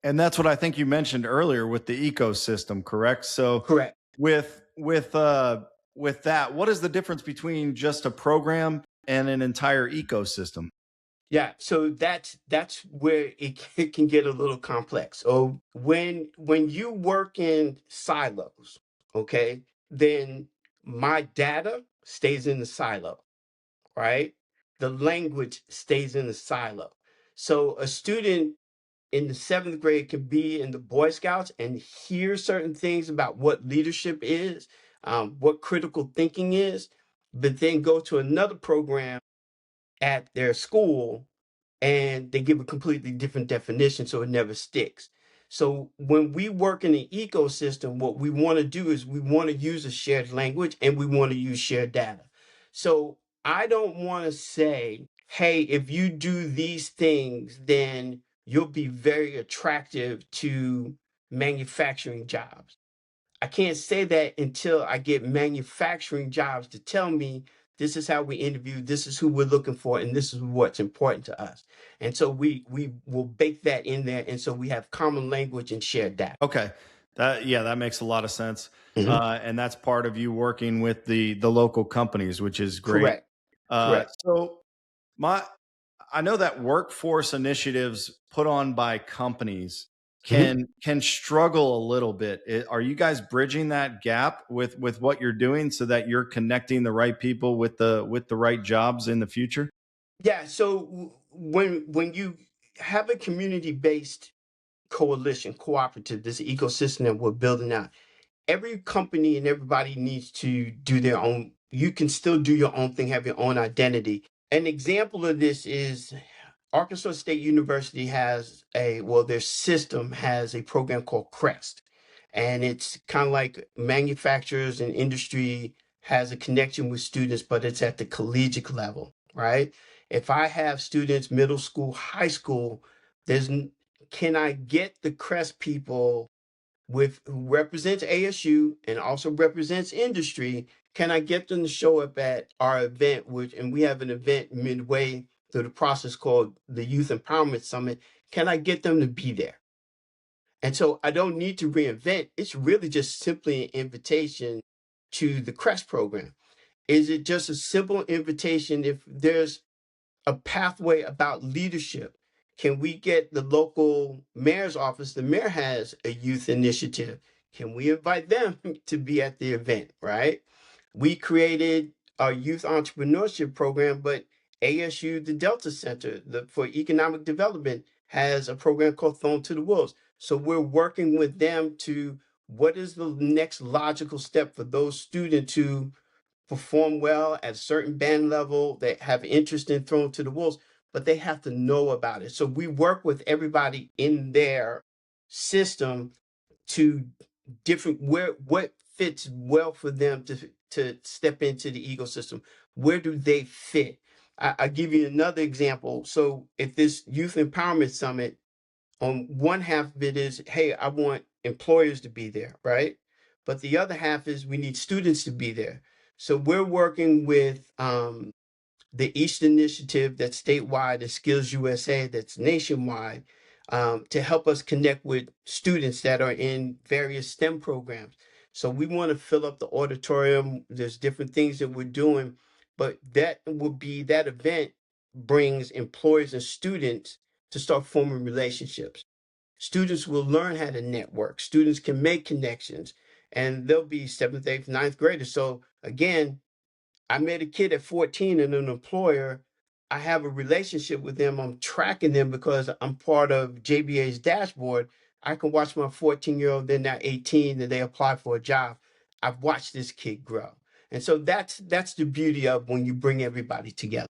And that's what I think you mentioned earlier with the ecosystem, correct? So Correct. with with uh with that, what is the difference between just a program and an entire ecosystem? Yeah, so that's where it can get a little complex. So when you work in silos, okay, then my data stays in the silo, right? The language stays in the silo. So a student in the seventh grade can be in the Boy Scouts and hear certain things about what leadership is, what critical thinking is, but then go to another program at their school and they give a completely different definition, so it never sticks. So when we work in the ecosystem, what we want to do is we want to use a shared language and we want to use shared data. So I don't want to say, hey, if you do these things, then you'll be very attractive to manufacturing jobs. I can't say that until I get manufacturing jobs to tell me this is how we interview, this is who we're looking for, and this is what's important to us. And so we will bake that in there, and so we have common language and shared data. Okay. That makes a lot of sense. Mhm. And that's part of you working with the local companies, which is great. Correct. Correct. So my I know that workforce initiatives put on by companies Mhm. can struggle a little bit. Are you guys bridging that gap with what you're doing so that you're connecting the right people with the right jobs in the future? Yeah. So when you have a community based coalition, cooperative, this ecosystem that we're building out, every company and everybody needs to do their own. You can still do your own thing, have your own identity. An example of this is Arkansas State University has their system has a program called CREST. And it's kind of like manufacturers and industry has a connection with students, but it's at the collegiate level, right? If I have students, middle school, high school, there's, can I get the CREST people with who represents ASU and also represents industry, can I get them to show up at our event, which and we have an event midway through the process called the Youth Empowerment Summit. Can I get them to be there? And so I don't need to reinvent. It's really just simply an invitation to the CREST program. Is it just a simple invitation if there's a pathway about leadership? Can we get the local mayor's office? The mayor has a youth initiative. Can we invite them to be at the event, right? We created a youth entrepreneurship program, but ASU, the Delta Center for Economic Development, has a program called Thrown to the Wolves. So we're working with them to what is the next logical step for those students who perform well at a certain band level, they have interest in Thrown to the Wolves, but they have to know about it. So we work with everybody in their system to different where what fits well for them to step into the ecosystem. Where do they fit? I give you another example. So if this youth empowerment summit, on one half of it is, hey, I want employers to be there, right? But the other half is we need students to be there. So we're working with the East Initiative that's statewide, the Skills USA that's nationwide, to help us connect with students that are in various STEM programs. So we want to fill up the auditorium. There's different things that we're doing, but that will be that event brings employers and students to start forming relationships. Students will learn how to network. Students can make connections, and they'll be seventh, eighth, ninth graders. So again, I met a kid at 14 and an employer. I have a relationship with them. I'm tracking them because I'm part of JBA's dashboard. I can watch my 14-year-old, they're now 18 and they apply for a job. I've watched this kid grow. And so that's the beauty of when you bring everybody together.